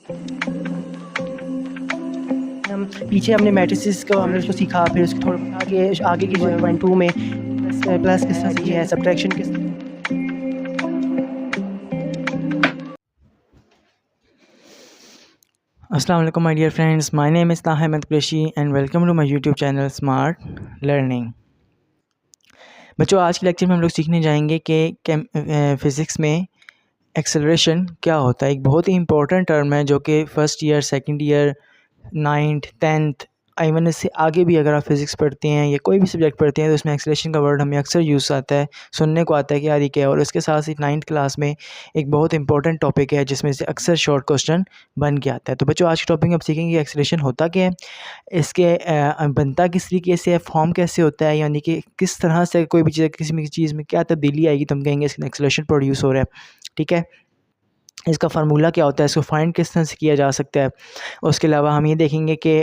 हम पीछे हमने मैट्रिसेस को हमने उसको सीखा, फिर उसको थोड़ा आगे की 0.2 में प्लस किस तरह से है, सब्ट्रैक्शन किस तरह। अस्सलाम वालेकुम my dear friends, my name is Taha Ahmad Qureshi and welcome to my YouTube channel smart learning. बच्चों, आज के लेक्चर में हम लोग सीखने जाएंगे कि फ़िज़िक्स में एक्सेलरेशन क्या होता है। एक बहुत ही इंपॉर्टेंट टर्म है जो कि first year, second year, 9th 10th even इससे आगे भी अगर आप फिज़िक्स पढ़ते हैं या कोई भी सब्जेक्ट पढ़ते हैं तो उसमें एक्सेलरेशन का वर्ड हमें अक्सर यूज़ आता है, सुनने को आता है कि यार ये क्या है। और इसके साथ ही 9th क्लास में एक बहुत इंपॉर्टेंट टॉपिक है जिसमें से अक्सर शॉर्ट क्वेश्चन बन के आता है। तो बच्चों, आज के टॉपिक में आप सीखेंगे एक्सेलरेशन होता क्या है, इसके बनता किस तरीके से है, फॉर्म कैसे होता है, यानी कि किस तरह से कोई भी चीज़ किसी भी चीज़ में क्या तब्दीली आएगी तो हम कहेंगे इसका एक्सेलरेशन प्रोड्यूस हो रहा है। ठीक है, इसका फार्मूला क्या होता है, इसको फाइंड किस तरह से किया जा सकता है। उसके अलावा हम ये देखेंगे कि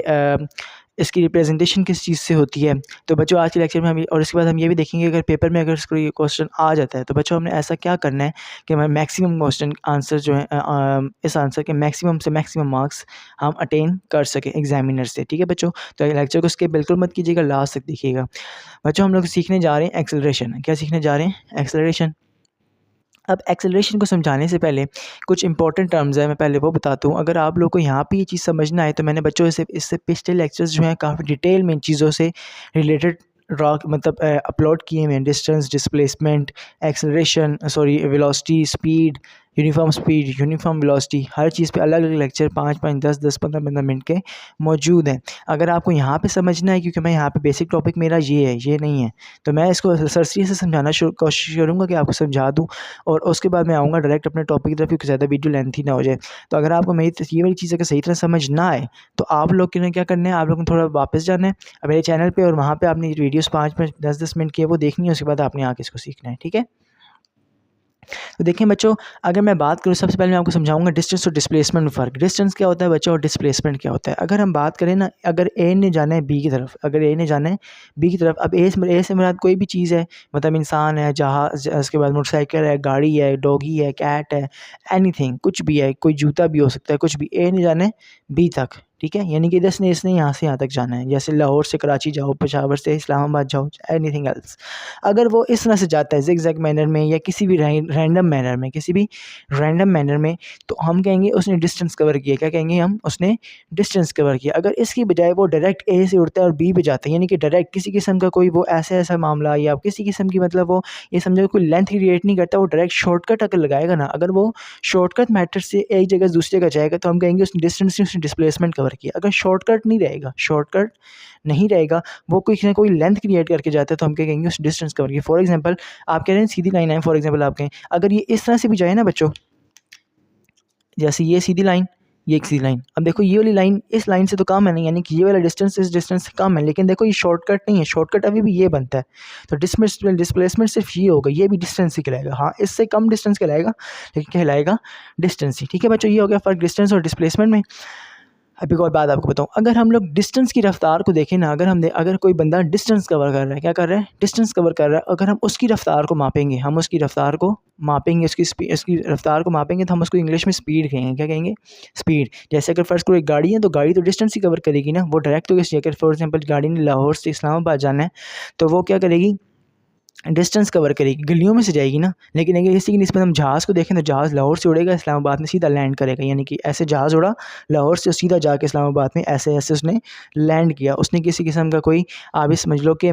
इसकी रिप्रेजेंटेशन किस चीज़ से होती है। तो बच्चों, आज के लेक्चर में हम और इसके बाद हम ये भी देखेंगे अगर पेपर में अगर इसको ये क्वेश्चन आ जाता है तो बच्चों हमने ऐसा क्या करना है कि हमें मैक्सिमम क्वेश्चन आंसर जो है इस आंसर के मैक्सिमम से मैक्सिमम मार्क्स हम अटेन कर सकें एग्जामिनर से। ठीक है बच्चों, तो लेक्चर को स्किप बिल्कुल मत कीजिएगा, लास्ट तक देखिएगा। बच्चों, हम लोग सीखने जा रहे हैं एक्सेलरेशन। क्या सीखने जा रहे हैं? एक्सेलरेशन। अब एक्सेलरेशन को समझाने से पहले कुछ इंपॉर्टेंट टर्म्स है, मैं पहले वो बताता हूँ। अगर आप लोग को यहाँ पे ये चीज़ समझना है तो मैंने बच्चों इससे पिछले लेक्चर्स जो हैं काफ़ी डिटेल में इन चीज़ों से रिलेटेड मतलब अपलोड किए हुए हैं। Distance, displacement, acceleration, velocity, speed, uniform velocity, हर चीज़ पे अलग अलग लेक्चर 5-5, 10-10, 15-15 मिनट के मौजूद हैं। अगर आपको यहाँ पे समझना है, क्योंकि मैं यहाँ पे बेसिक टॉपिक मेरा ये है, ये नहीं है, तो मैं इसको सरसरी से समझाना कोशिश करूँगा कि आपको समझा दूँ और उसके बाद मैं आऊँगा डायरेक्ट अपने टॉपिक की तरफ, क्योंकि ज़्यादा वीडियो लेंथी ना हो जाए। तो अगर आपको मेरी ये वाली चीज़ अगर सही तरह समझ ना आए तो आप लोग के लिए क्या करना है, आप लोगों को थोड़ा वापस जाना है मेरे चैनल पे और वहाँ पे आपने वीडियोस 5-5, 10-10 मिनट की है वो देखनी है। उसके बाद आपने आके इसको सीखना है। ठीक है, तो देखिए बच्चों, अगर मैं बात करूँ सबसे पहले मैं आपको समझाऊंगा डिस्टेंस और डिस्प्लेसमेंट में फ़र्क। डिस्टेंस क्या होता है बच्चों और डिस्प्लेसमेंट क्या होता है। अगर हम बात करें ना, अगर ए ने जाना है बी की तरफ, अगर ए ने जाना है बी की तरफ, अब ए से मुराद कोई भी चीज़ है, मतलब इंसान है, जहाज, उसके बाद मोटरसाइकिल है, गाड़ी है, डॉगी है, कैट है, एनीथिंग, कुछ भी है, कोई जूता भी हो सकता है, कुछ भी। ए ने जाना है बी तक। ठीक है, यानी कि इसने यहाँ से यहाँ तक जाना है, जैसे लाहौर से कराची जाओ, पेशावर से इस्लामाबाद जाओ, एनीथिंग एल्स। अगर वो इस तरह से जाता है ज़िगज़ैग मैनर में या किसी भी रैंडम मैनर में, किसी भी रैंडम मैनर में, तो हम कहेंगे उसने डिस्टेंस कवर किया। क्या कहेंगे हम? उसने डिस्टेंस कवर किया। अगर इसकी बजाय वो डायरेक्ट ए से उड़ता है और बी पे जाता है, यानी कि डायरेक्ट किसी किस्म का कोई वो ऐसा मामला या किसी किस्म की, मतलब वो ये समझो कोई लेंथ क्रिएट नहीं करता, वो डायरेक्ट शॉर्टकट अगर लगाएगा ना, अगर वो शॉर्टकट मेथड से एक जगह से दूसरी जगह जाएगा तो हम कहेंगे उसने डिस्टेंस, उसने डिस्प्लेसमेंट कवर किया। अगर शॉर्टकट नहीं रहेगा, वो कोई ना कोई लेंथ क्रिएट करके जाता है तो हम क्या कहेंगे? उस डिस्टेंस कवर किया। फॉर एग्जांपल आप कह रहे हैं सीधी लाइन है, फॉर एग्जांपल आप कहें अगर ये इस तरह से भी जाए ना बच्चों, जैसे ये सीधी लाइन, ये एक सीधी लाइन, अब देखो ये वाली लाइन इस लाइन से तो कम है नहीं, यानी कि ये वाला डिस्टेंस इस डिस्टेंस से कम है, लेकिन देखो ये शॉर्टकट नहीं है, शॉर्टकट अभी भी ये बनता है। तो डिस्प्लेसमेंट सिर्फ ये होगा, ये भी डिस्टेंस ही कहलाएगा। हाँ, इससे कम डिस्टेंस कहलाएगा लेकिन कहलाएगा डिस्टेंस ही। ठीक है बच्चों, ये हो गया फ़र्क डिस्टेंस और डिस्प्लेसमेंट में। अब एक और बात आपको बताऊं, अगर हम लोग डिस्टेंस की रफ्तार को देखें ना, अगर कोई बंदा डिस्टेंस कवर कर रहा है, क्या कर रहा है? डिस्टेंस कवर कर रहा है। अगर हम उसकी रफ्तार को मापेंगे, उसकी रफ्तार को मापेंगे तो हम उसको इंग्लिश में स्पीड कहेंगे। क्या कहेंगे? स्पीड। जैसे अगर फर्स्ट कोई एक गाड़ी है तो गाड़ी तो डिस्टेंस ही कवर करेगी ना, वो डायरेक्ट तो किसी, अगर फॉर एग्जाम्पल गाड़ी ने लाहौर से इस्लामाबाद जाना है तो वो क्या करेगी? डिस्टेंस कवर करेगी, गलियों में से जाएगी ना। लेकिन अगर इसी की निस्बत हम जहाज़ को देखें तो जहाज़ लाहौर से उड़ेगा, इस्लामाबाद में सीधा लैंड करेगा, यानी कि ऐसे जहाज़ उड़ा लाहौर से सीधा जाके इस्लामाबाद में ऐसे उसने लैंड किया। उसने किसी किस्म का कोई, आप ये समझ लो कि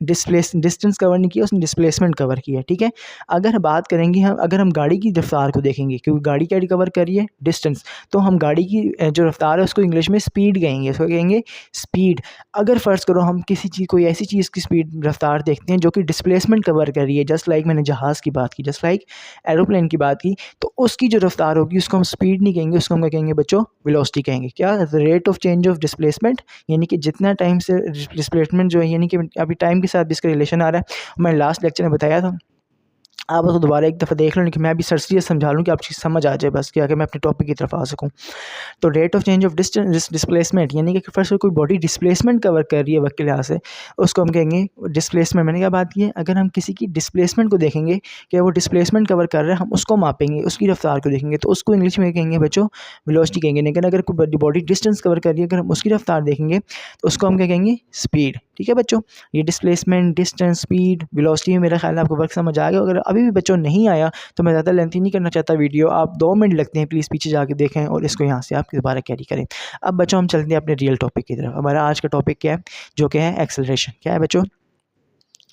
डिस्टेंस कवर नहीं किया, उसने डिस्प्लेसमेंट कवर किया। ठीक है, अगर बात करेंगे हम, अगर हम गाड़ी की रफ्तार को देखेंगे, क्योंकि गाड़ी क्या कवर कर रही है? डिस्टेंस, तो हम गाड़ी की जो रफ्तार है उसको इंग्लिश में स्पीड कहेंगे। उसको कहेंगे स्पीड। अगर फ़र्ज़ करो हम किसी चीज़, कोई ऐसी चीज़ की स्पीड रफ्तार देखते हैं जो कि डिस्प्लेसमेंट कवर कर रही है, जस्ट लाइक मैंने जहाज़ की बात की, जस्ट लाइक एरोप्लेन की बात की, तो उसकी जो रफ्तार होगी उसको हम स्पीड नहीं कहेंगे, उसको हम क्या कहेंगे बच्चों? वेलोसिटी कहेंगे। क्या? Rate of change of displacement, यानी कि जितना टाइम से डिस्प्लेसमेंट जो है, यानी कि अभी टाइम के साथ भी इसका रिलेशन आ रहा है। मैं लास्ट लेक्चर में बताया था आप उसको दोबारा एक दफ़ा देख लो, कि मैं भी सरसरी समझा लूँ कि आप चीज़ समझ आ जाए बस, कि आगे मैं अपने टॉपिक की तरफ आ सकूँ। तो rate of change of displacement, यानी कि फर्स्ट कोई बॉडी डिस्प्लेसमेंट कवर कर रही है वक्त के लिहाज से, उसको हम कहेंगे डिस्प्लेसमेंट। मैंने क्या बात की है, अगर हम किसी की डिस्प्लेसमेंट को देखेंगे कि वो डिस्प्लेसमेंट कवर कर रहा है, हम उसको मापेंगे, उसकी रफ्तार को देखेंगे, तो उसको इंग्लिश में कहेंगे बच्चों वेलोसिटी कहेंगे। लेकिन अगर कोई बॉडी डिस्टेंस कवर कर रही है, अगर हम उसकी रफ्तार देखेंगे तो उसको हम क्या कहेंगे, स्पीड। ठीक है बच्चों, ये डिस्प्लेसमेंट, डिस्टेंस, स्पीड, वेलोसिटी में मेरा ख्याल है आपको वर्क समझ आ गया। अगर अभी भी बच्चों नहीं आया तो मैं ज़्यादा लेंथी नहीं करना चाहता वीडियो, आप 2 मिनट लगते हैं, प्लीज़ पीछे जाके देखें और इसको यहाँ से आप दोबारा कैरी करें। अब बच्चों हम चलते हैं अपने रियल टॉपिक की तरफ। हमारा आज का टॉपिक क्या है, जो कि है एक्सेलरेशन। क्या है बच्चों,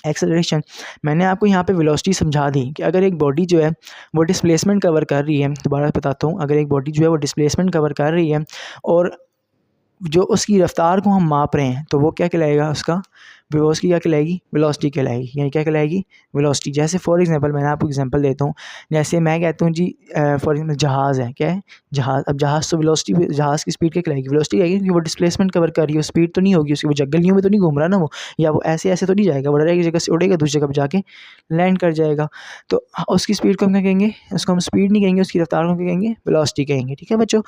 एक्सेलरेशन। मैंने आपको यहाँ पे वेलोसिटी समझा दी कि अगर एक बॉडी जो है वो डिस्प्लेसमेंट कवर कर रही है, दोबारा बताता हूँ, अगर एक बॉडी जो है वो डिस्प्लेसमेंट कवर कर रही है और जो उसकी रफ्तार को हम माप रहे हैं, तो वो क्या कहलाएगा, उसका उसकी क्या कहलाएगी, वेलोसिटी कहलाएगी। यानी क्या कहलाएगी, वेलोसिटी। जैसे फॉर एग्जांपल मैंने आपको एग्जांपल देता हूँ, जैसे मैं कहता हूँ जी फॉर एग्जांपल जहाज़ है, क्या है, जहाज़। अब जहाज़ तो वेलोसिटी, जहाज़ की स्पीड क्या कहलाएगी, वेलोसिटी आएगी, क्योंकि वो डिस्प्लेसमेंट कवर कर रही है, स्पीड तो नहीं होगी उसकी, वो गलियों में तो नहीं घूम रहा ना वो, या वो ऐसे ऐसे तो नहीं जाएगा, वो डायरेक्ट एक जगह से उड़ेगा दूसरी जगह पर जाके लैंड कर जाएगा। तो उसकी स्पीड को हम क्या कहेंगे, उसको हम स्पीड नहीं कहेंगे, उसकी रफ्तार को क्या कहेंगे, वेलोसिटी कहेंगे। ठीक है बच्चों।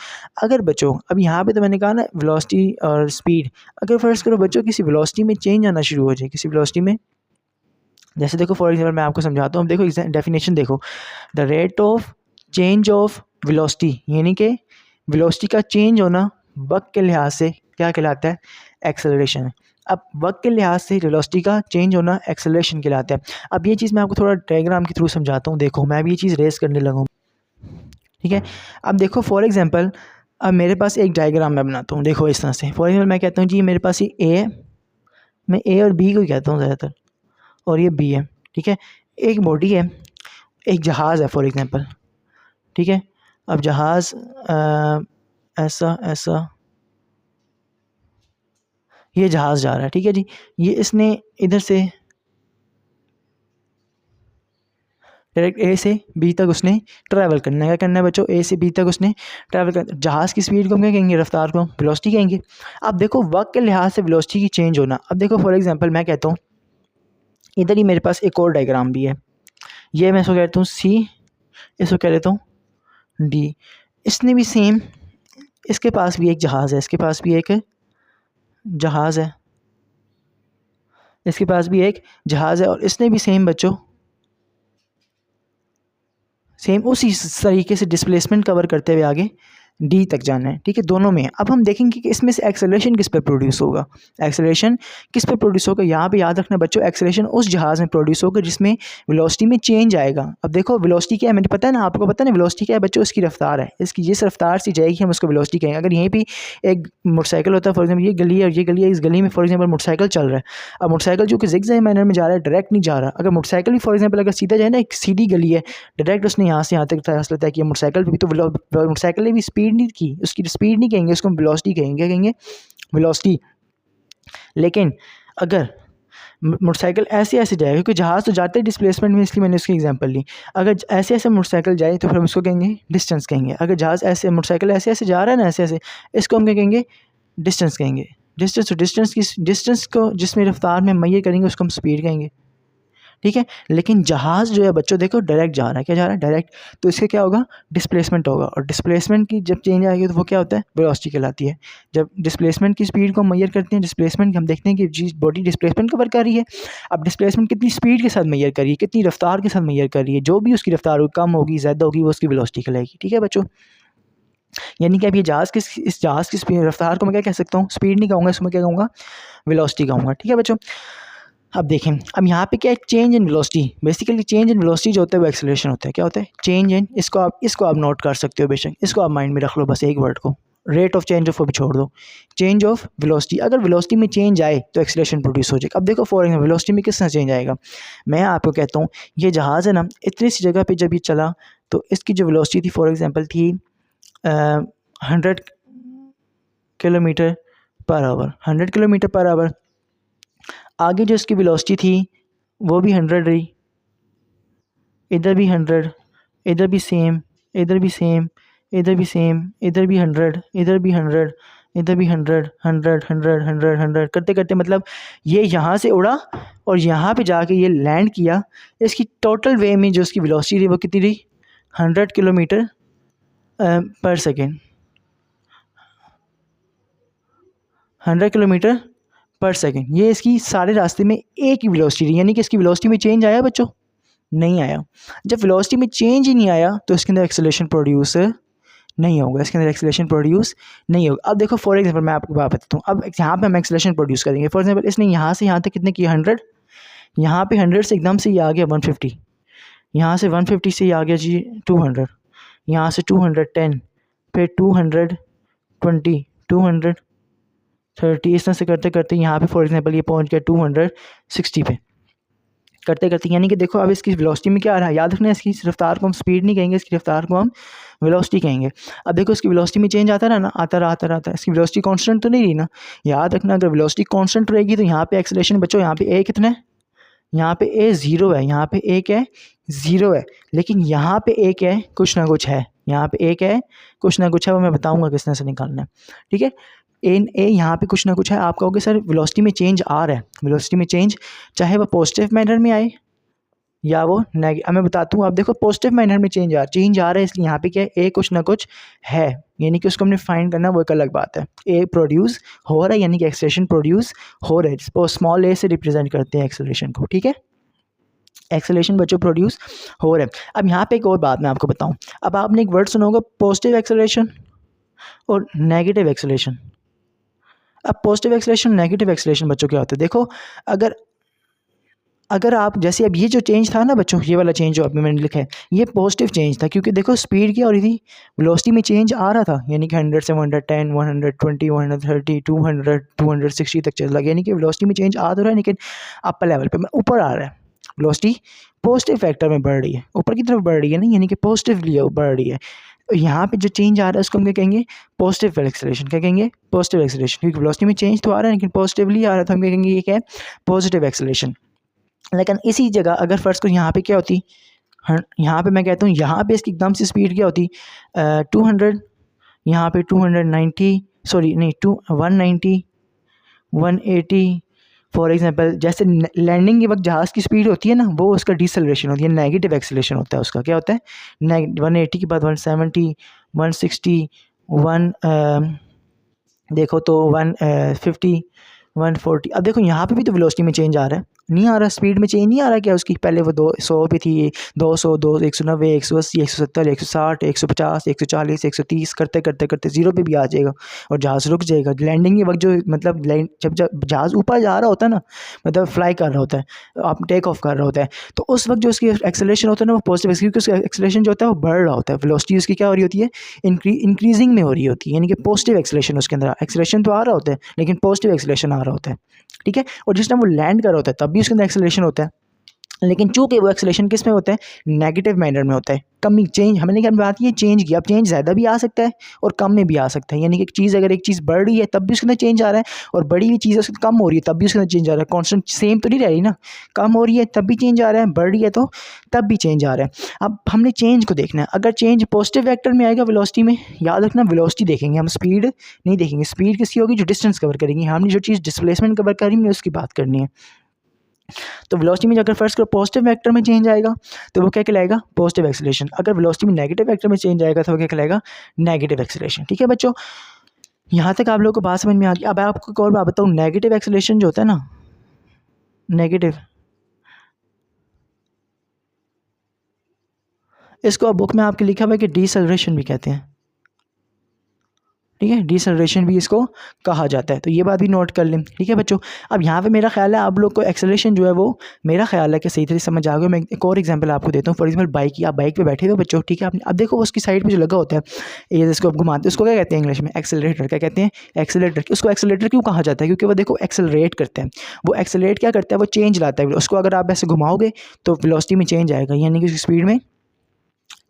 अगर बच्चों अब यहाँ पे तो मैंने कहा ना वेलोसिटी और स्पीड, अगर फर्स्ट करो बच्चों किसी वेलोसिटी में चेंज आना शुरू हो जाए, किसी वेलोसिटी में, जैसे देखो फॉर एग्जांपल मैं आपको समझाता हूँ। अब देखो डेफिनेशन देखो, the rate of change of velocity, यानी कि वेलोसिटी का चेंज होना वक्त के लिहाज से क्या कहलाता है, एक्सेलरेशन। अब वक्त के लिहाज से वेलोसिटी का चेंज होना एक्सेलरेशन कहलाता है। अब ये चीज़ मैं आपको थोड़ा डायग्राम के थ्रू समझाता हूँ। देखो मैं भी ये चीज़ रेस करने लगा हूँ, ठीक है। अब देखो फॉर एग्जांपल, अब मेरे पास एक डायग्राम मैं बनाता हूँ, देखो इस तरह से। फॉर एग्जांपल मैं कहता हूँ जी मेरे पास ये ए है, मैं ए और बी को कहता हूँ ज़्यादातर, और ये बी है। ठीक है, एक बॉडी है, एक जहाज़ है फॉर एग्जांपल। ठीक है, अब जहाज़ ऐसा ऐसा ये जहाज़ जा रहा है। ठीक है जी, ये इसने इधर से डायरेक्ट ए से बी तक उसने ट्रैवल करना है। क्या करना है बच्चों, ए से बी तक उसने ट्रैवल करना। जहाज़ की स्पीड को हम क्या कहेंगे, रफ्तार को वेलोसिटी कहेंगे। अब देखो वक्त के लिहाज से वेलोसिटी की चेंज होना। अब देखो फॉर एग्जांपल मैं कहता हूँ, इधर ही मेरे पास एक और डायग्राम भी है, ये मैं इसको कहता हूँ सी, इसको कह देता हूँ डी। इसने भी सेम, इसके पास भी एक जहाज़ है, इसके पास भी एक जहाज़ है, इसके पास भी एक जहाज़ है, और इसने भी सेम बच्चों, सेम उसी तरीके से डिस्प्लेसमेंट कवर करते हुए आगे डी तक जाना है। ठीक है, दोनों में। अब हम देखेंगे कि इसमें से एक्सेलरेशन किस पे प्रोड्यूस होगा, एक्सेलरेशन किस पे प्रोड्यूस होगा। यहाँ पे याद रखना बच्चों, एक्सेलरेशन उस जहाज़ में प्रोड्यूस होगा जिसमें वेलोसिटी में चेंज आएगा। अब देखो वेलोसिटी क्या है, मुझे पता है ना, आपको पता है ना वेलोसिटी क्या है बच्चों, इसकी रफ्तार है, इसकी जिस रफ्तार से जाएगी हम उसको वेलोसिटी कहेंगे। अगर यहीं पर एक मोटरसाइकिल होता है, फॉर एग्जाम्पल ये गली है और ये गली है, इस गली में फॉर एग्जाम्पल मोटरसाइकिल चल रहा है। अब मोटरसाइकिल जो कि ज़िगज़ैग मैनर में जा रहा है, डायरेक्ट नहीं जा रहा। अगर मोटरसाइकिल भी फॉर एग्जाम्पल अगर सीधा जाए ना, एक सीधी गली है, डायरेक्ट उसने यहाँ से यहाँ तक फैसला तय किया, मोटरसाइकिल भी तो मोटरसाइकिल ने भी स्पीड नहीं की, उसकी स्पीड नहीं कहेंगे, उसको हम वेलोसिटी कहेंगे। क्या कहेंगे, वेलोसिटी। लेकिन अगर मोटरसाइकिल ऐसे ऐसे जाए, क्योंकि जहाज़ तो जाते हैं डिस्प्लेसमेंट में, इसलिए मैंने उसकी एग्जांपल ली। अगर ऐसे ऐसे मोटरसाइकिल जाए तो फिर हम उसको कहेंगे डिस्टेंस कहेंगे। अगर जहाज़ ऐसे, मोटरसाइकिल ऐसे ऐसे जा रहा है ना, ऐसे ऐसे, इसको हम क्या कहेंगे, डिस्टेंस कहेंगे। डिस्टेंस, तो डिस्टेंस को जिसमें रफ्तार में मैयर करेंगे उसको हम स्पीड कहेंगे। ठीक है, लेकिन जहाज़ जो है बच्चों देखो डायरेक्ट जा रहा है, क्या जा रहा है, डायरेक्ट, तो इसके क्या होगा, डिस्प्लेसमेंट होगा। और डिस्प्लेसमेंट की जब चेंज आएगी तो वो क्या होता है, वेलोसिटी कहलाती है। जब डिस्प्लेसमेंट की स्पीड को मैयर करते हैं, डिस्प्लेसमेंट हम देखते हैं कि जिस बॉडी डिस्प्लेसमेंट कवर कर रही है, अब डिस्प्लेसमेंट कितनी स्पीड के साथ मैयर कर रही है, कितनी रफ्तार के साथ मैयर कर रही है, जो भी उसकी रफ्तार होगी, कम होगी ज़्यादा होगी, वो उसकी वेलोसिटी कहलाएगी। ठीक है बच्चों, यानी कि अब ये जहाज़ की, इस जहाज़ की स्पीड, रफ्तार को मैं क्या कह सकता हूँ, स्पीड नहीं कहूँगा, इसको मैं क्या कहूँगा, वेलोसिटी कहूँगा। ठीक है बच्चों, अब देखें, अब यहाँ पे क्या है, change in velocity. Basically change in velocity जो होता है वो एक्सेलरेशन होता है। क्या होता है, चेंज इन, इसको आप नोट कर सकते हो, बेशक इसको आप माइंड में रख लो, बस एक वर्ड को, रेट ऑफ चेंज ऑफ को भी छोड़ दो, चेंज ऑफ वेलोसिटी। अगर वेलोसिटी में चेंज आए तो एक्सेलरेशन प्रोड्यूस हो जाएगा। अब देखो फॉर एग्जाम्पल वेलोसिटी में किस तरह चेंज आएगा, मैं आपको कहता हूँ, ये जहाज़ है ना, इतनी सी जगह पर जब ये चला तो इसकी जो वेलोसिटी थी फॉर एग्जाम्पल थी 100 kilometre per hour, 100 kilometre per hour. आगे जो इसकी वेलोसिटी थी वो भी 100 रही, इधर भी 100, इधर भी सेम, इधर भी सेम, इधर भी सेम, इधर भी 100, इधर भी 100, इधर भी 100 100 100 100 100 करते करते मतलब ये यहाँ से उड़ा और यहाँ पे जाके ये लैंड किया। इसकी टोटल वे में जो उसकी वेलोसिटी रही वो कितनी रही, 100 किलोमीटर पर सेकेंड, 100 किलोमीटर पर सेकेंड। ये इसकी सारे रास्ते में एक ही वेलोसिटी रही, यानी कि इसकी वेलोसिटी में चेंज आया बच्चों, नहीं आया। जब वेलोसिटी में चेंज ही नहीं आया तो इसके अंदर एक्सेलरेशन प्रोड्यूस नहीं होगा, इसके अंदर एक्सेलरेशन प्रोड्यूस नहीं होगा। अब देखो फॉर एग्जांपल मैं आपको बात बताता हूँ, अब यहाँ पे हम एक्सेलरेशन प्रोड्यूस करेंगे। फॉर एग्जांपल इसने यहाँ से यहाँ तक कितने किए 100, यहाँ पे 100 से एकदम से ये आ गया 150, यहाँ से 150 से ये आ गया जी 200, यहाँ से 210, फिर 220, 230, इस तरह से करते करते यहाँ पे फॉर एग्जांपल ये पहुँच गया 260 पे। करते करते यानी कि देखो अब इसकी वेलोसिटी में क्या आ रहा है, याद रखना इसकी रफ्तार को हम स्पीड नहीं कहेंगे, इसकी रफ्तार को हम वेलोसिटी कहेंगे। अब देखो इसकी वेलोसिटी में चेंज आता रहा ना, आता रहा, इसकी वेलोसिटी कांस्टेंट तो नहीं रही ना। याद रखना अगर वेलोसिटी कांस्टेंट रहेगी तो यहाँ पे एक्सेलरेशन बच्चों, यहाँ पे ए कितना है, यहाँ पे ए 0 है, यहाँ पे ए क्या है 0 है, लेकिन यहाँ पे ए क्या है, कुछ ना कुछ है, यहाँ पे ए क्या है, कुछ ना कुछ है, वो मैं बताऊँगा किस तरह से निकालना है। ठीक है, ए यहाँ पे कुछ ना कुछ है। आप कहोगे सर वेलोसिटी में चेंज आ रहा है, वेलोसिटी में चेंज चाहे वो पॉजिटिव मैनर में आए या वो नेगेटिव, मैं बताता हूँ। आप देखो पॉजिटिव मैनर में चेंज आ रहा है, इसलिए यहाँ पे क्या है, ए कुछ ना कुछ है, यानी कि उसको हमने फाइंड करना, वो एक अलग बात है। ए प्रोड्यूस हो रहा है, यानी कि एक्सेलरेशन प्रोड्यूस हो रहा है, स्मॉल ए से रिप्रेजेंट करते हैं एक्सेलरेशन को। ठीक है, एक्सेलरेशन बच्चों प्रोड्यूस हो रहा है। अब यहाँ पे एक और बात मैं आपको बताऊँ, अब आपने एक वर्ड सुना होगा पॉजिटिव एक्सेलरेशन और नेगेटिव एक्सेलरेशन। अब पॉजिटिव एक्सेलरेशन नेगेटिव एक्सेलरेशन बच्चों क्या होता है, देखो अगर आप जैसे अब ये जो चेंज था ना बच्चों, ये वाला चेंज जो अभी मैंने लिखा है ये पॉजिटिव चेंज था, क्योंकि देखो स्पीड क्या हो रही थी, वेलोसिटी में चेंज आ रहा था, यानी कि 100 से 110 120 130 200 260 तक चल रहा है, यानी कि वेलोसिटी में चेंज आ तो रहा है, लेकिन अपर लेवल पे ऊपर आ रहा है, वेलोसिटी पॉजिटिव फैक्टर में बढ़ रही है, ऊपर की तरफ बढ़ रही है, नहीं यानी कि पॉजिटिवली बढ़ रही है। यहाँ पे जो चेंज आ रहा है उसको हम क्या कहेंगे, पॉजिटिव एक्सेलरेशन। क्या कहेंगे, पॉजिटिव एक्सेलरेशन, क्योंकि वेलोसिटी में चेंज तो आ रहा है लेकिन पॉजिटिवली आ रहा है, तो हम क्या कहेंगे, ये क्या है, पॉजिटिव एक्सेलरेशन। लेकिन इसी जगह अगर फर्स्ट को यहाँ पे क्या होती, यहाँ पे मैं कहता हूँ यहाँ पे इसकी एकदम से स्पीड क्या होती 200, यहाँ पे 290 सॉरी नहीं 190 180 फॉर एग्जांपल। जैसे लैंडिंग के वक्त जहाज़ की स्पीड होती है ना, वो उसका डिसलेशन होती है, नेगेटिव एक्सेलरेशन होता है उसका। क्या होता है, 180 के बाद 170 160 देखो तो 150 140। अब देखो यहाँ पे भी तो वेलोसिटी में चेंज आ रहा है, नहीं आ रहा, स्पीड में चेंज नहीं आ रहा क्या उसकी, पहले वो 200 पे थी, 200 2 190 180 170 160 150 140 130 करते करते करते 0 पे भी आ जाएगा और जहाज़ रुक जाएगा। लैंडिंग के वक्त जो मतलब जब जहाज़ ऊपर जा रहा होता है ना, मतलब फ्लाई कर रहा होता है, आप टेक ऑफ कर रहा होता है, तो उस वक्त जो उसकी एक्सेलरेशन होता है ना वो पॉजिटिव, क्योंकि उसका एक्सेलरेशन जो होता है वो बढ़ रहा होता है, वेलोसिटी उसकी क्या हो रही होती है, इंक्रीजिंग में हो रही होती है, यानी कि पॉजिटिव एक्सेलरेशन उसके अंदर, एक्सेलरेशन तो आ रहा होता है लेकिन पॉजिटिव एक्सेलरेशन आ रहा होता है। ठीक है, और जिस टाइम वो लैंड कर रहा होता है तब भी उसके अंदर एक्सेलरेशन होता है, लेकिन चूंकि वो एक्सेलरेशन किस में होता है, नेगेटिव मैनर में होता है, कमी चेंज, हमने क्या बात की चेंज की, अब चेंज ज़्यादा भी आ सकता है और कम में भी आ सकता है, यानी कि एक चीज़ अगर एक चीज़ बढ़ रही है तब भी उसके अंदर चेंज आ रहा है, और बड़ी हुई चीज़ उसके कम हो रही है तब भी उसके अंदर चेंज आ रहा है, कॉन्स्टेंट सेम तो नहीं रह रही ना, कम हो रही है तब भी चेंज आ रहा है, बढ़ रही है तो तब भी चेंज आ रहा है। अब हमने चेंज को देखना है, अगर चेंज पॉजिटिव वेक्टर में आएगा वेलोसिटी में, याद रखना वेलोसिटी देखेंगे हम, स्पीड नहीं देखेंगे। स्पीड किसकी होगी, जो डिस्टेंस कवर करेंगी, हमने जो चीज़ डिस्प्लेसमेंट कवर करेंगे उसकी बात करनी है। तो वेलोसिटी में अगर फर्स्ट पॉजिटिव वेक्टर में चेंज आएगा तो वो क्या कहलाएगा, पॉजिटिव एक्सेलरेशन। अगर वेलोसिटी में नेगेटिव वेक्टर में चेंज आएगा तो वो क्या कहलाएगा, नेगेटिव एक्सेलरेशन। ठीक है बच्चों, यहाँ तक आप लोगों को बात समझ में आ गई। अब आपको एक और बात बताऊँ, नेगेटिव एक्सेलरेशन जो होता है ना, नेगेटिव, इसको अब बुक में आपके लिखा हुआ है कि डीसेलरेशन भी कहते हैं। ठीक है, डीसेलरेशन भी इसको कहा जाता है, तो ये बात भी नोट कर लें। ठीक है बच्चों, अब यहाँ पे मेरा ख्याल है आप लोग को एक्सेलरेशन जो है वो मेरा ख्याल है कि सही तरह से समझ आ गया। मैं एक और एग्जांपल आपको देता हूँ। फॉर एग्जांपल बाइक की, आप बाइक पे बैठे हो बच्चों, ठीक है, आपने अब देखो उसकी साइड पे जो लगा होता है ये जिसको आप घुमाते हैं उसको क्या कहते हैं इंग्लिश में, एक्सेलरेटर। क्या कहते हैं, एक्सेलरेटर। उसको एक्सेलरेटर क्यों कहा जाता है, क्योंकि वो देखो एक्सेलरेट करते हैं, वो एक्सेलरेट क्या करता है, वो चेंज लाता है, उसको अगर आप ऐसे घुमाओगे तो वेलोसिटी में चेंज आएगा, यानी कि उसकी स्पीड में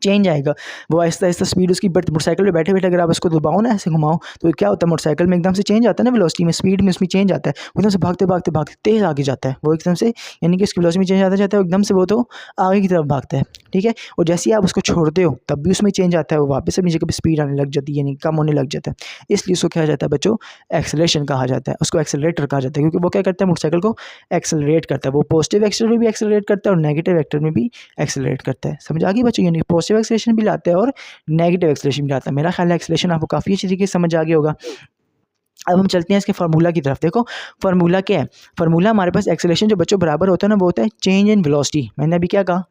चेंज आएगा। वो आहिस्ता आहिस्ता स्पीड उसकी बढ़ती, मोटरसाइकिल पे बैठे बैठे अगर आप उसको दबाओ ना, ऐसे घुमाओ, तो क्या होता है मोटरसाइकिल में एकदम से चेंज आता है ना, वेलोसिटी में, स्पीड में उसमें चेंज आता है। वो एकदम से भागते भागते भागते तेज़ आगे जाता है वो एकदम से, यानी कि उसकी वेलोसिटी में चेंज आता जाता है एकदम से, वो तो आगे की तरफ भागता है, ठीक है। और जैसे ही आप उसको छोड़ते हो तब भी उसमें चेंज आता है, वो वापस अपनी जगह पर स्पीड आने लग जाती है, यानी कम होने लग जाता है। इसलिए उसको कहा जाता है बच्चों एक्सेलरेशन कहा जाता है, उसको एक्सेलरेटर कहा जाता है, क्योंकि वो क्या करता है मोटरसाइकिल को एक्सेलरेट करता है। वो पॉजिटिव वेक्टर में भी एक्सेलरेट करता है और नेगेटिव वेक्टर में भी एक्सेलरेट करता है। समझ आ गई बच्चों, यानी पॉजिटिव एक्सेलरेशन भी लाता है और नेगेटिव एक्सेलरेशन भी लाता है। मेरा ख्याल है एक्सेलरेशन आपको काफ़ी अच्छी तरीके से समझ आ गया होगा। अब हम चलते हैं इसके फार्मूला की तरफ। देखो फार्मूला क्या है, फार्मूला हमारे पास एक्सेलरेशन जो बच्चों बराबर होता है ना, वो होता है चेंज इन वेलोसिटी। मैंने अभी क्या कहा,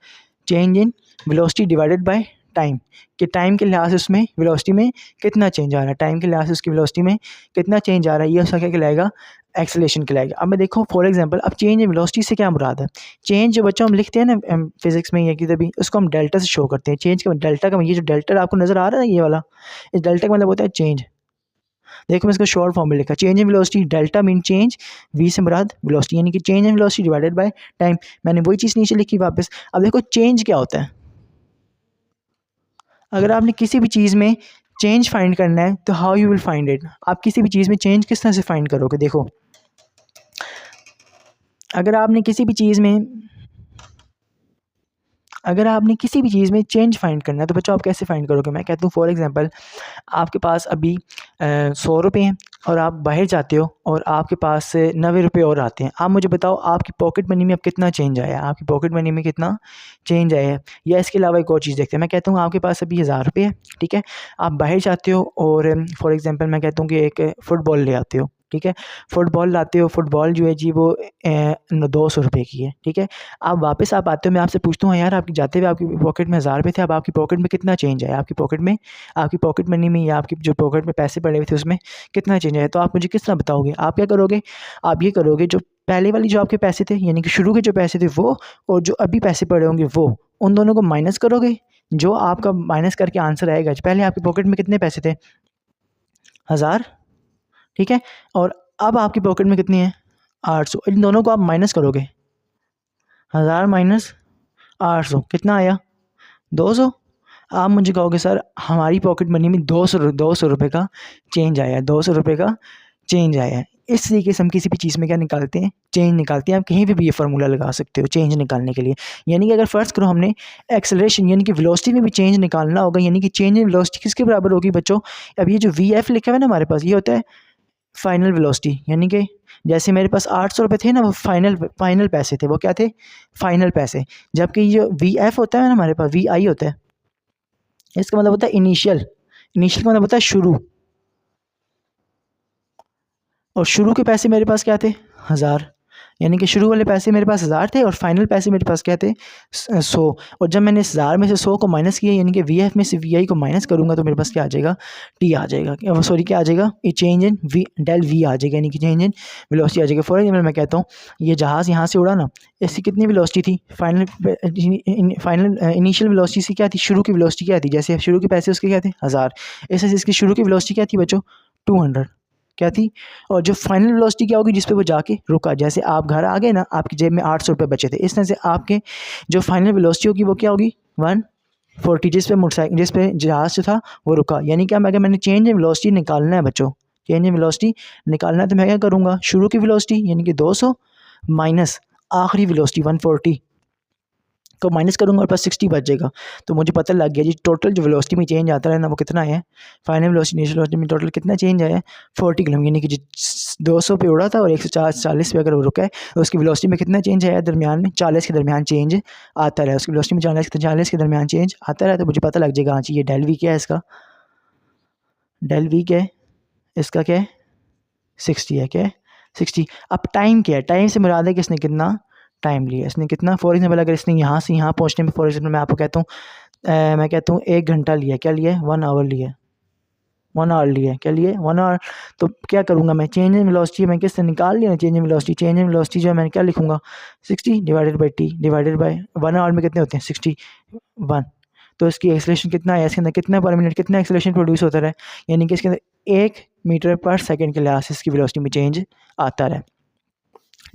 change in velocity divided by time, कि टाइम के लिहाज से उसमें वेलोसिटी में कितना चेंज आ रहा है, टाइम के लिहाज से उसकी वेलोसिटी में कितना चेंज आ रहा है, ये उसका क्या कहलाएगा, एक्सेलरेशन कहलाएगा। अब मैं देखो फॉर एग्जांपल, अब चेंज इन वेलोसिटी से क्या मुराद है, चेंज जो बच्चों हम लिखते हैं ना फिजिक्स में या किधर भी, उसको हम डेल्टा से शो करते हैं। चेंज का डेल्टा का, ये जो डेल्टा आपको नज़र आ रहा है ना ये वाला, इस डेल्टा का मतलब होता है चेंज। देखो मैं इसका शॉर्ट फॉर्म में लिखा, change in velocity, delta mean change, V से मुराद वेलोसिटी, यानी कि change in velocity divided by time. मैंने वही चीज़ नीचे लिखी वापस। अब देखो चेंज क्या होता है, अगर आपने किसी भी चीज़ में चेंज फाइंड करना है तो how you will find it, आप किसी भी चीज़ में चेंज किस तरह से फाइंड करोगे। देखो अगर आपने किसी भी चीज़ में चेंज फाइंड करना है तो बच्चों आप कैसे फाइंड करोगे। मैं कहता हूँ फॉर एग्जांपल, आपके पास अभी 100 रुपये हैं और आप बाहर जाते हो और आपके पास से 90 रुपये और आते हैं। आप मुझे बताओ आपकी पॉकेट मनी में अब कितना चेंज आया है, आपकी पॉकेट मनी में कितना चेंज आया है। या इसके अलावा एक और चीज़ देखते हैं, मैं कहता हूँ आपके पास अभी 1000 रुपये है, ठीक है। आप बाहर जाते हो और फॉर एग्ज़ाम्पल मैं कहता हूँ कि एक फ़ुटबॉल ले आते हो, ठीक है। फुटबॉल लाते हो, फुटबॉल जो है जी वो 200 रुपये की है, ठीक है। आप वापस आप आते हो, मैं आपसे पूछता हूँ यार आपकी जाते हुए आपकी पॉकेट में 1000 रुपये थे, अब आपकी पॉकेट में कितना चेंज आया, आपकी पॉकेट मनी में या आपकी जो पॉकेट में पैसे पड़े हुए थे उसमें कितना चेंज आया। तो आप मुझे किस तरह बताओगे, आप क्या करोगे, आप ये करोगे जो पहले वाली जो आपके पैसे थे, यानी कि शुरू के जो पैसे थे वो, और जो अभी पैसे पड़े होंगे वो, उन दोनों को माइनस करोगे। जो आपका माइनस करके आंसर आएगा, पहले आपकी पॉकेट में कितने पैसे थे, 1000, ठीक है। और अब आपकी पॉकेट में कितनी है, 800। इन दोनों को आप माइनस करोगे, 1000 माइनस 800 कितना आया, 200। आप मुझे कहोगे सर हमारी पॉकेट मनी में 200 रुपये का चेंज आया है, 200 रुपये का चेंज आया है। इस तरीके से हम किसी भी चीज़ में क्या निकालते हैं, चेंज निकालते हैं। आप कहीं भी ये फार्मूला लगा सकते हो चेंज निकालने के लिए। यानी कि अगर फ़र्ज़ करो हमने एक्सेलरेशन यानी कि वेलोसिटी में भी चेंज निकालना होगा, यानी कि चेंज इन वेलोसिटी किसके बराबर होगी बच्चों। अब ये जो वी एफ लिखा हुआ है ना हमारे पास, ये होता है फाइनल वेलोसिटी, यानी कि जैसे मेरे पास 800 रुपये थे ना, वो फाइनल पैसे थे, वो क्या थे, फाइनल पैसे। जबकि ये वी एफ होता है ना हमारे पास, वी आई होता है, इसका मतलब होता है इनिशियल का मतलब होता है शुरू, और शुरू के पैसे मेरे पास क्या थे, 1000। यानी कि शुरू वाले पैसे मेरे पास 1000 थे और फाइनल पैसे मेरे पास क्या थे, 100। और जब मैंने इस 1000 में से 100 को माइनस किया, यानी कि वी एफ में से वी आई को माइनस करूँगा तो मेरे पास क्या आ जाएगा, टी आ जाएगा, सॉरी क्या आ जाएगा, ये change in V del V आ जाएगा, यानी कि चेंज इन वेलोसिटी आ जाएगा। फॉर एग्जाम्पल मैं कहता हूँ ये जहाज़ यहाँ से उड़ा ना, इसकी कितनी वेलोसिटी थी, फाइनल इनिशियल वेलोसिटी से क्या थी, शुरू की वेलोसिटी क्या थी, जैसे शुरू के पैसे उसके क्या थे, 1000, ऐसे इसकी शुरू की वेलोसिटी क्या थी बच्चों, 200 क्या थी। और जो फाइनल वेलोसिटी क्या होगी जिस पे वो जाके रुका, जैसे आप घर आ गए ना, आपकी जेब में 800 रुपये बचे थे, इस तरह से आपके जो फाइनल वेलोसिटी होगी वो क्या होगी, 140, जिस पे जहाज़ जो था वो रुका। यानी कि अगर मैंने चेंज इन वेलोसिटी निकालना है बच्चों, चेंज इन वेलोसिटी निकालना है तो मैं क्या करूँगा, शुरू की वेलोसिटी यानी कि 200 माइनस आखिरी वेलोसिटी 140 को माइनस करूँगा और प्लस 60 बच जाएगा। तो मुझे पता लग गया जी टोटल जो वेलोसिटी में चेंज आता है ना वो कितना है, फाइनल वेलोसिटी इनिशियल वेलोसिटी में टोटल कितना चेंज आया है, 40 किलोमीटर। यानी कि 200 पे उड़ा था और 140 पे अगर वो रुका है तो उसकी वेलोसिटी में कितना चेंज आया, दरमियान में 40 के दरमियान चेंज आता रहा, उसकी वेलोसिटी में 40 के दरमियान चेंज आता रहा। तो मुझे पता लग जाएगा हाँ जी ये डेल वी क्या है, इसका डेल वी क्या है, इसका क्या है, 60 है, क्या है 60। अब टाइम क्या है, टाइम से मुराद है कि इसने कितना टाइम लिया, इसने कितना, फॉर एग्जाम्पल अगर इसने यहाँ से यहाँ पहुँचने में, फॉर एग्जाम्पल मैं आपको कहता हूँ मैं कहता हूँ 1 घंटा लिया, क्या लिया, 1 आवर लिया, 1 आवर लिया, क्या लिए 1 आवर। तो क्या करूँगा मैं, चेंज इन वेलोसिटी मैं किससे निकाल लिया, चेंज इन वेलोसिटी जो है मैंने क्या लिखूँगा, 60 divided by T divided by 1 hour में कितने होते हैं 61। तो इसकी एक्सेलरेशन कितना है, इसके अंदर कितना पर मिनट कितना एक्सेलरेशन प्रोड्यूस होता रहा, यानी कि इसके अंदर 1 मीटर पर सेकंड के लिहाज से इसकी वेलोसिटी में चेंज आता रहा।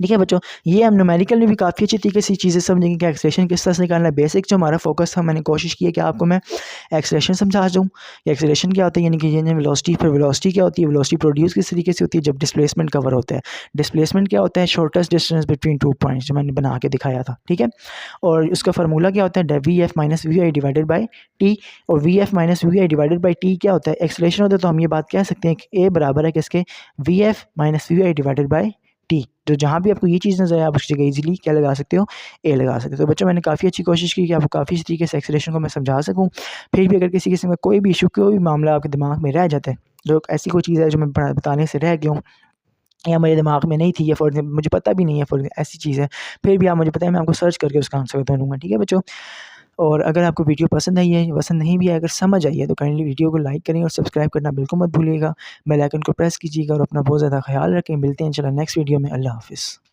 ठीक है बच्चों, ये हम न्यूमेरिकल में भी काफ़ी अच्छी तरीके से चीज़ें समझेंगे कि एक्सेलरेशन किस तरह से निकालना है। बेसिक जो हमारा फोकस था, मैंने कोशिश की है कि आपको मैं एक्सेलरेशन समझा दूँ कि एक्सेलरेशन क्या होता है, यानी कि ये वेलोसिटी, फिर वेलोसिटी क्या होती है, वेलोसिटी प्रोड्यूस किस तरीके से होती है जब डिस्प्लेसमेंट कवर होता है। डिस्प्लेसमेंट क्या होता है, शॉर्टेस्ट डिस्टेंस बिटवीन 2 पॉइंट्स, जो मैंने बना के दिखाया था। ठीक है, और उसका फार्मूला क्या होता है, V F minus V I divided by T. और V F minus V I divided by T क्या होता है, एक्सेलरेशन होता है। तो हम ये बात कह सकते हैं कि ए बराबर है किसके, V F minus V I divided by T. तो जहाँ भी आपको ये चीज़ नज़र आए, आप उस जगह ईजिली क्या लगा सकते हो, ए लगा सकते हो। तो बच्चों, मैंने काफ़ी अच्छी कोशिश की कि आपको काफ़ी अच्छी तरीके से एक्सेलरेशन को मैं समझा सकूँ। फिर भी अगर किसी किस्म का कोई भी इशू, कोई भी मामला आपके दिमाग में रह जाता है, जो ऐसी कोई चीज़ है जो मैं बताने से रह गया हूँ या मेरे दिमाग में नहीं थी, या फॉर एग्जाम्पल मुझे पता भी नहीं है, फॉर ऐसी चीज़ है, फिर भी आप मुझे बताएं, मैं आपको सर्च करके उसका आंसर बता दूँगा। ठीक है बच्चों, और अगर आपको वीडियो पसंद आई है, पसंद नहीं भी है, अगर समझ आई है, तो काइंडली वीडियो को लाइक करें और सब्सक्राइब करना बिल्कुल मत भूलिएगा। बेल आइकन को प्रेस कीजिएगा और अपना बहुत ज़्यादा ख्याल रखें। मिलते हैं इंशाल्लाह नेक्स्ट वीडियो में। अल्लाह हाफ़िज़।